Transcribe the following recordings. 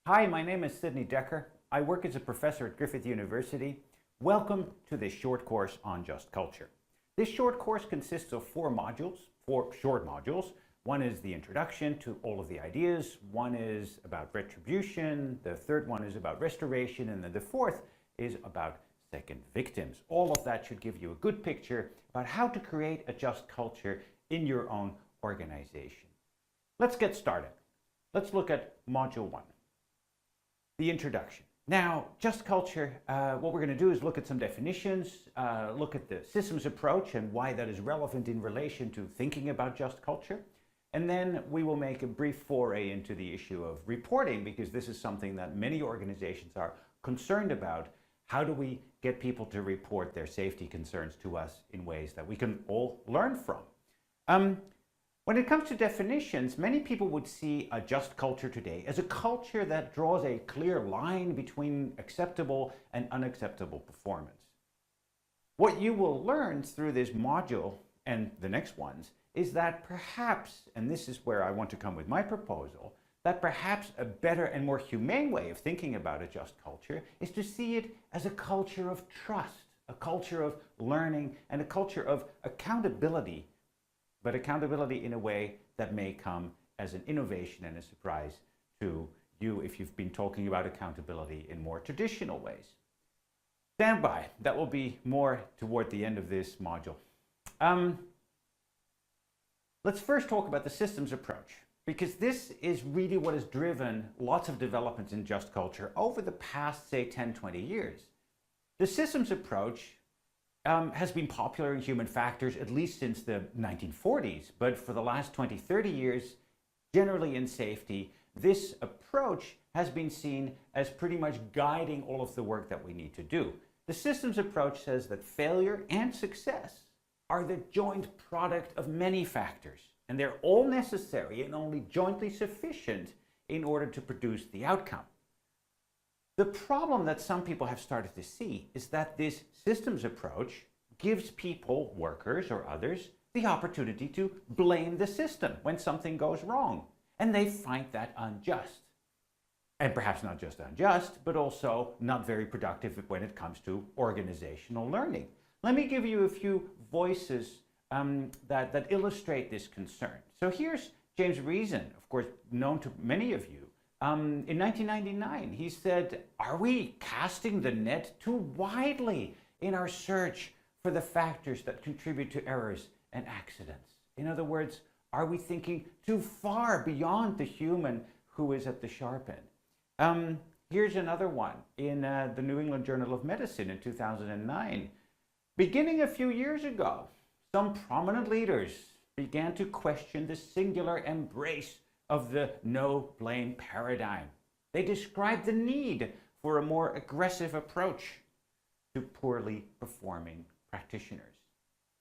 Hi, my name is Sidney Dekker. I work as a professor at Griffith University. Welcome to this short course on Just Culture. This short course consists of four short modules. One is the introduction to all of the ideas. One is about retribution. The third one is about restoration. And then the fourth is about second victims. All of that should give you a good picture about how to create a just culture in your own organization. Let's get started. Let's look at module one, the introduction. Now, just culture, what we're going to do is look at some definitions, look at the systems approach and why that is relevant in relation to thinking about just culture. And then we will make a brief foray into the issue of reporting, because this is something that many organizations are concerned about. How do we get people to report their safety concerns to us in ways that we can all learn from? When it comes to definitions, many people would see a just culture today as a culture that draws a clear line between acceptable and unacceptable performance. What you will learn through this module and the next ones is that perhaps, and this is where I want to come with my proposal, that perhaps a better and more humane way of thinking about a just culture is to see it as a culture of trust, a culture of learning, and a culture of accountability, but accountability in a way that may come as an innovation and a surprise to you if you've been talking about accountability in more traditional ways. Stand by, that will be more toward the end of this module. Let's first talk about the systems approach, because this is really what has driven lots of developments in just culture over the past, say, 10, 20 years. The systems approach has been popular in human factors at least since the 1940s, but for the last 20, 30 years, generally in safety, this approach has been seen as pretty much guiding all of the work that we need to do. The systems approach says that failure and success are the joint product of many factors, and they're all necessary and only jointly sufficient in order to produce the outcome. The problem that some people have started to see is that this systems approach gives people, workers or others, the opportunity to blame the system when something goes wrong, and they find that unjust. And perhaps not just unjust, but also not very productive when it comes to organizational learning. Let me give you a few voices that illustrate this concern. So here's James Reason, of course, known to many of you. In 1999, he said, "Are we casting the net too widely in our search for the factors that contribute to errors and accidents?" In other words, are we thinking too far beyond the human who is at the sharp end? Here's another one in the New England Journal of Medicine in 2009. Beginning a few years ago, some prominent leaders began to question the singular embrace of the no-blame paradigm. They described the need for a more aggressive approach to poorly performing practitioners.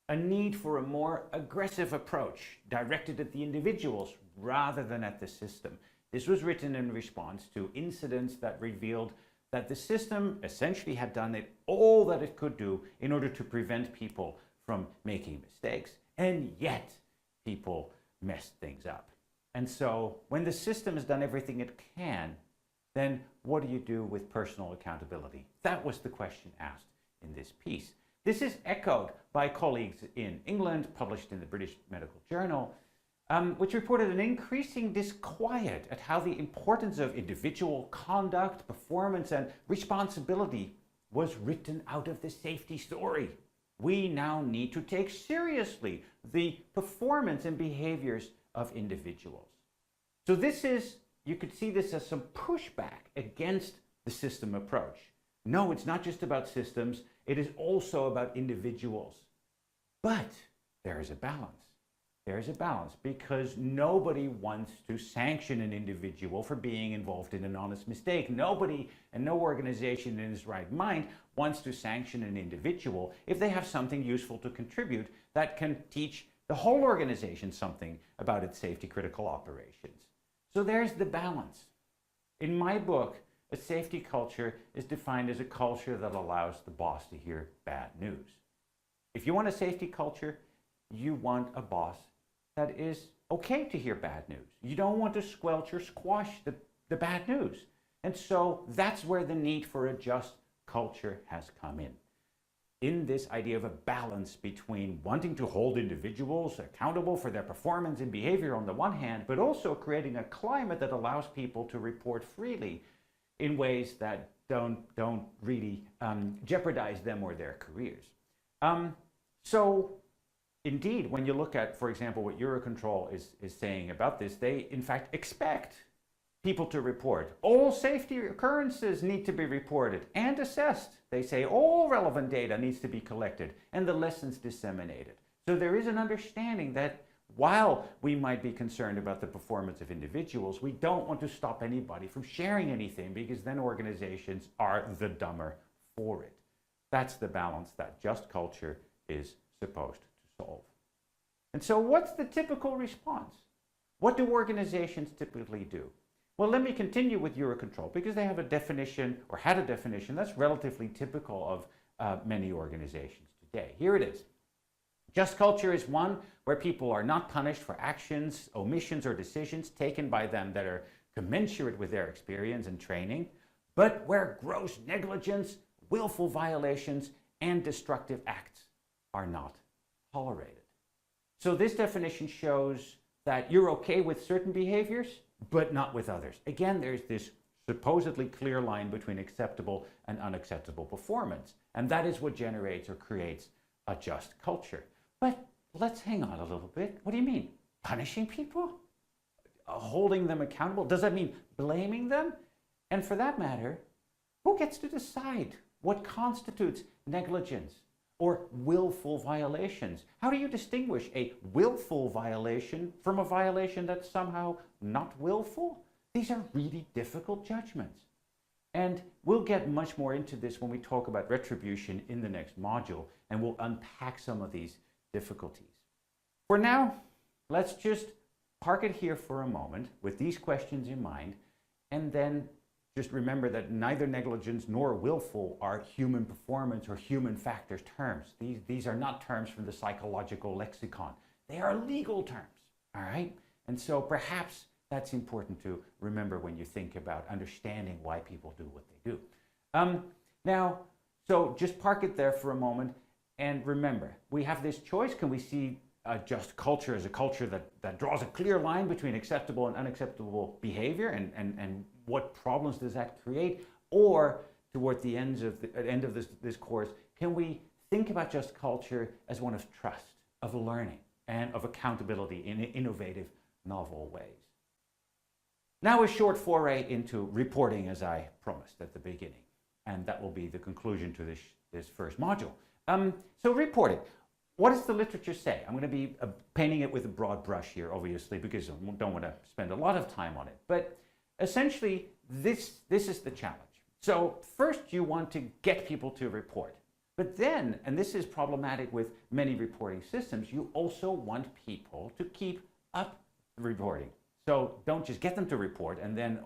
A need for a more aggressive approach directed at the individuals rather than at the system. This was written in response to incidents that revealed that the system essentially had done all that it could do in order to prevent people from making mistakes, and yet people messed things up. And so when the system has done everything it can, then what do you do with personal accountability? That was the question asked in this piece. This is echoed by colleagues in England, published in the British Medical Journal, which reported an increasing disquiet at how the importance of individual conduct, performance, and responsibility was written out of the safety story. We now need to take seriously the performance and behaviors of individuals. So this is, you could see this as some pushback against the system approach. No, it's not just about systems, it is also about individuals. But there is a balance. There is a balance, because nobody wants to sanction an individual for being involved in an honest mistake. Nobody and no organization in his right mind wants to sanction an individual if they have something useful to contribute that can teach the whole organization something about its safety critical operations. So there's the balance. In my book, a safety culture is defined as a culture that allows the boss to hear bad news. If you want a safety culture, you want a boss that is okay to hear bad news. You don't want to squelch or squash the bad news. And so that's where the need for a just culture has come in this idea of a balance between wanting to hold individuals accountable for their performance and behavior on the one hand, but also creating a climate that allows people to report freely in ways that don't really jeopardize them or their careers. So indeed, when you look at, for example, what Eurocontrol is saying about this, they in fact expect people to report. All safety occurrences need to be reported and assessed. They say all relevant data needs to be collected and the lessons disseminated. So there is an understanding that while we might be concerned about the performance of individuals, we don't want to stop anybody from sharing anything, because then organizations are the dumber for it. That's the balance that just culture is supposed to solve. And so what's the typical response? What do organizations typically do? Well, let me continue with Eurocontrol, because they have a definition, or had a definition, that's relatively typical of many organizations today. Here it is. Just culture is one where people are not punished for actions, omissions, or decisions taken by them that are commensurate with their experience and training, but where gross negligence, willful violations, and destructive acts are not tolerated. So this definition shows that you're okay with certain behaviors, but not with others. Again, there's this supposedly clear line between acceptable and unacceptable performance, and that is what generates or creates a just culture. But let's hang on a little bit. What do you mean? Punishing people? Holding them accountable? Does that mean blaming them? And for that matter, who gets to decide what constitutes negligence or willful violations? How do you distinguish a willful violation from a violation that's somehow not willful? These are really difficult judgments. And we'll get much more into this when we talk about retribution in the next module, and we'll unpack some of these difficulties. For now, let's just park it here for a moment with these questions in mind, and then just remember that neither negligence nor willful are human performance or human factors terms. These are not terms from the psychological lexicon. They are legal terms, all right? And so perhaps that's important to remember when you think about understanding why people do what they do. Now, so just park it there for a moment, and remember, we have this choice. Can we see a just culture as a culture that draws a clear line between acceptable and unacceptable behavior, and what problems does that create? Or toward the end of this course, can we think about just culture as one of trust, of learning, and of accountability in innovative, novel ways? Now a short foray into reporting, as I promised at the beginning, and that will be the conclusion to this first module. So reporting. What does the literature say? I'm going to be painting it with a broad brush here, obviously, because I don't want to spend a lot of time on it. But essentially, this is the challenge. So first, you want to get people to report. But then, and this is problematic with many reporting systems, you also want people to keep up reporting. So don't just get them to report and then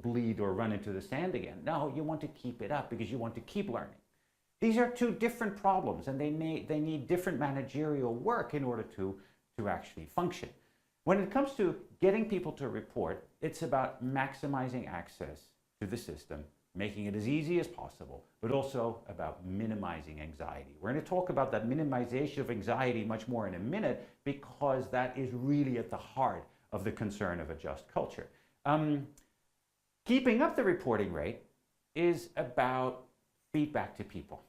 bleed or run into the sand again. No, you want to keep it up because you want to keep learning. These are two different problems, and they need different managerial work in order to actually function. When it comes to getting people to report, it's about maximizing access to the system, making it as easy as possible, but also about minimizing anxiety. We're going to talk about that minimization of anxiety much more in a minute, because that is really at the heart of the concern of a just culture. Keeping up the reporting rate is about feedback to people.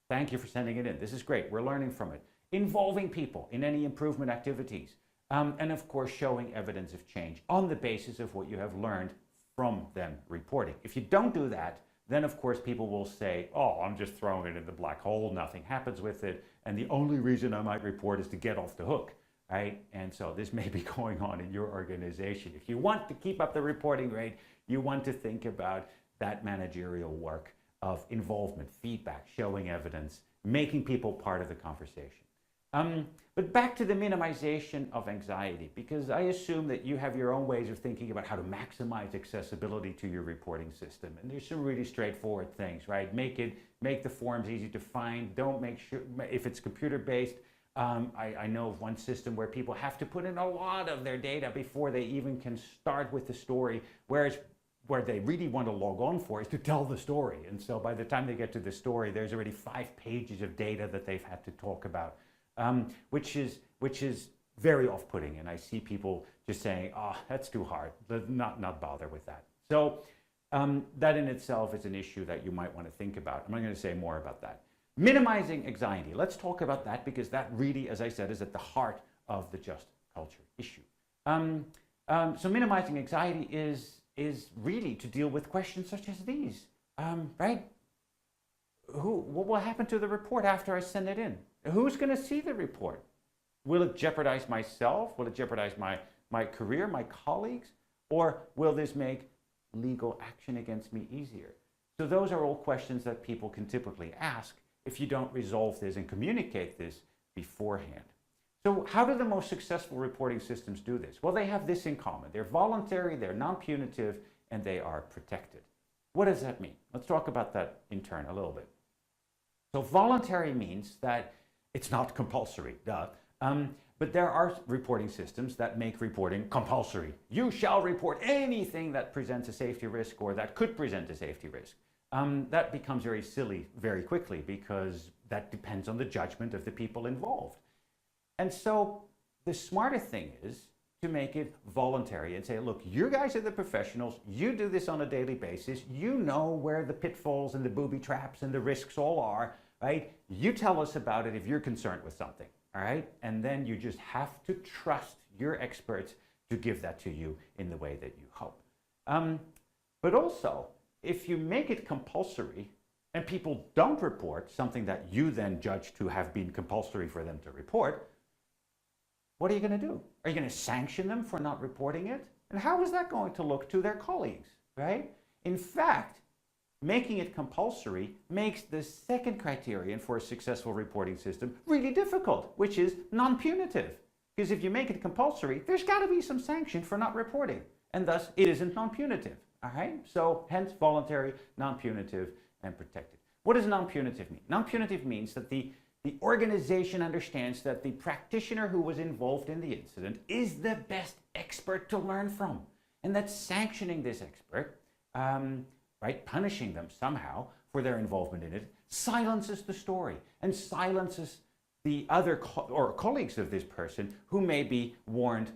Thank you for sending it in. This is great. We're learning from it. Involving people in any improvement activities. And of course, showing evidence of change on the basis of what you have learned from them reporting. If you don't do that, then of course people will say, oh, I'm just throwing it in the black hole. Nothing happens with it. And the only reason I might report is to get off the hook, right? And so this may be going on in your organization. If you want to keep up the reporting rate, you want to think about that managerial work of involvement, feedback, showing evidence, making people part of the conversation. But back to the minimization of anxiety, because I assume that you have your own ways of thinking about how to maximize accessibility to your reporting system. And there's some really straightforward things, right? Make the forms easy to find. Don't make sure, if it's computer-based, I know of one system where people have to put in a lot of their data before they even can start with the story, whereas where they really want to log on for is to tell the story. And so by the time they get to the story, there's already 5 pages of data that they've had to talk about, which is very off-putting. And I see people just saying, oh, that's too hard. Let's not bother with that. So that in itself is an issue that you might want to think about. I'm not going to say more about that. Minimizing anxiety. Let's talk about that, because that really, as I said, is at the heart of the just culture issue. So minimizing anxiety is really to deal with questions such as these, right? What will happen to the report after I send it in? Who's going to see the report? Will it jeopardize myself? Will it jeopardize my career, my colleagues? Or will this make legal action against me easier? So those are all questions that people can typically ask if you don't resolve this and communicate this beforehand. So how do the most successful reporting systems do this? Well, they have this in common. They're voluntary, they're non-punitive, and they are protected. What does that mean? Let's talk about that in turn a little bit. So voluntary means that it's not compulsory, duh. But there are reporting systems that make reporting compulsory. You shall report anything that presents a safety risk or that could present a safety risk. That becomes very silly very quickly, because that depends on the judgment of the people involved. And so the smarter thing is to make it voluntary and say, look, you guys are the professionals. You do this on a daily basis. You know where the pitfalls and the booby traps and the risks all are, right? You tell us about it if you're concerned with something, all right? And then you just have to trust your experts to give that to you in the way that you hope. But also, if you make it compulsory and people don't report something that you then judge to have been compulsory for them to report, what are you going to do? Are you going to sanction them for not reporting it? And how is that going to look to their colleagues, right? In fact, making it compulsory makes the second criterion for a successful reporting system really difficult, which is non-punitive. Because if you make it compulsory, there's got to be some sanction for not reporting, and thus it isn't non-punitive, all right? So hence voluntary, non-punitive, and protected. What does non-punitive mean? Non-punitive means that the organization understands that the practitioner who was involved in the incident is the best expert to learn from, and that sanctioning this expert, right, punishing them somehow for their involvement in it, silences the story and silences the other colleagues of this person who may be warned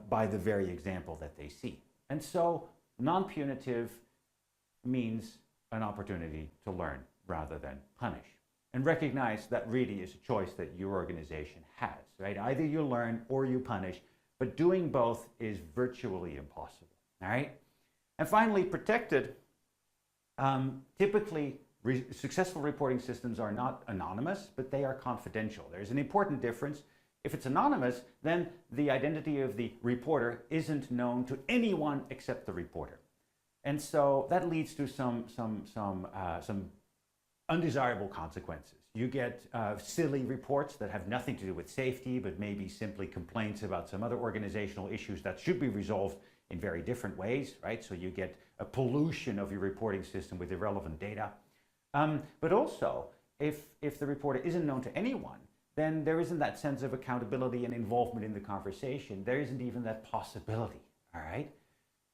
by the very example that they see. And so non-punitive means an opportunity to learn rather than punish. And recognize that really is a choice that your organization has, right? Either you learn or you punish, but doing both is virtually impossible, all right? And finally, protected. Typically, successful reporting systems are not anonymous, but they are confidential. There's an important difference. If it's anonymous, then the identity of the reporter isn't known to anyone except the reporter. And so that leads to some undesirable consequences. You get silly reports that have nothing to do with safety, but maybe simply complaints about some other organizational issues that should be resolved in very different ways, right? So you get a pollution of your reporting system with irrelevant data. But also, if the reporter isn't known to anyone, then there isn't that sense of accountability and involvement in the conversation. There isn't even that possibility, all right?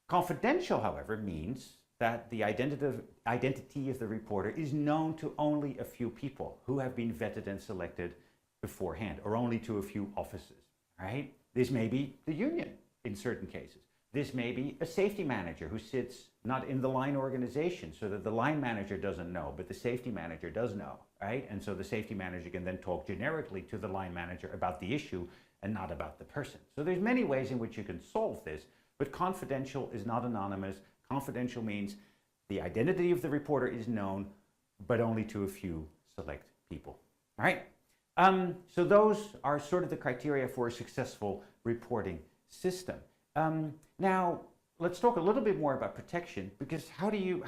Confidential, however, means that the identity of the reporter is known to only a few people who have been vetted and selected beforehand, or only to a few offices, right? This may be the union in certain cases. This may be a safety manager who sits not in the line organization, so that the line manager doesn't know, but the safety manager does know, right? And so the safety manager can then talk generically to the line manager about the issue and not about the person. So there's many ways in which you can solve this, but confidential is not anonymous. Confidential means the identity of the reporter is known, but only to a few select people. All right. So those are sort of the criteria for a successful reporting system. Now let's talk a little bit more about protection, because how do you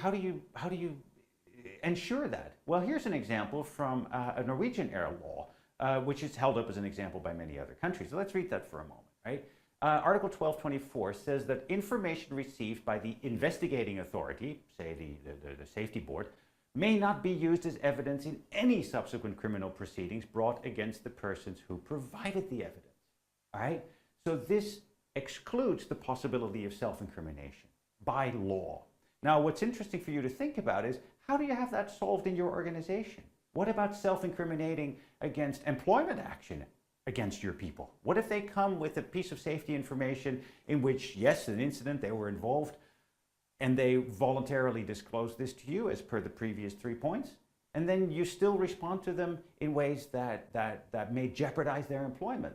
ensure that? Well, here's an example from a Norwegian era law, which is held up as an example by many other countries. So let's read that for a moment, right? Article 1224 says that information received by the investigating authority, say the safety board, may not be used as evidence in any subsequent criminal proceedings brought against the persons who provided the evidence. All right? So this excludes the possibility of self-incrimination by law. Now, what's interesting for you to think about is, how do you have that solved in your organization? What about self-incriminating against employment action against your people? What if they come with a piece of safety information in which, yes, an incident, they were involved, and they voluntarily disclose this to you as per the previous 3 points, and then you still respond to them in ways that may jeopardize their employment?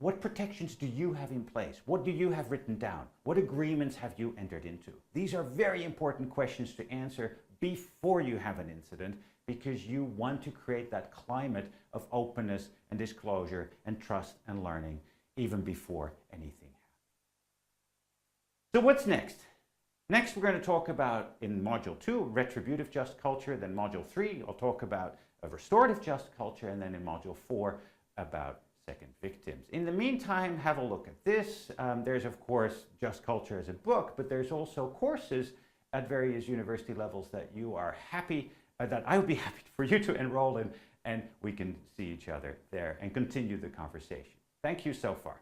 What protections do you have in place? What do you have written down? What agreements have you entered into? These are very important questions to answer before you have an incident, because you want to create that climate of openness and disclosure and trust and learning even before anything happens. So what's next? Next, we're going to talk about, in Module 2, retributive just culture. Then Module 3, I'll talk about a restorative just culture. And then in Module 4, about second victims. In the meantime, have a look at this. There's, of course, Just Culture as a book, but there's also courses at various university levels that you are happy, that I would be happy for you to enroll in, and we can see each other there and continue the conversation. Thank you so far.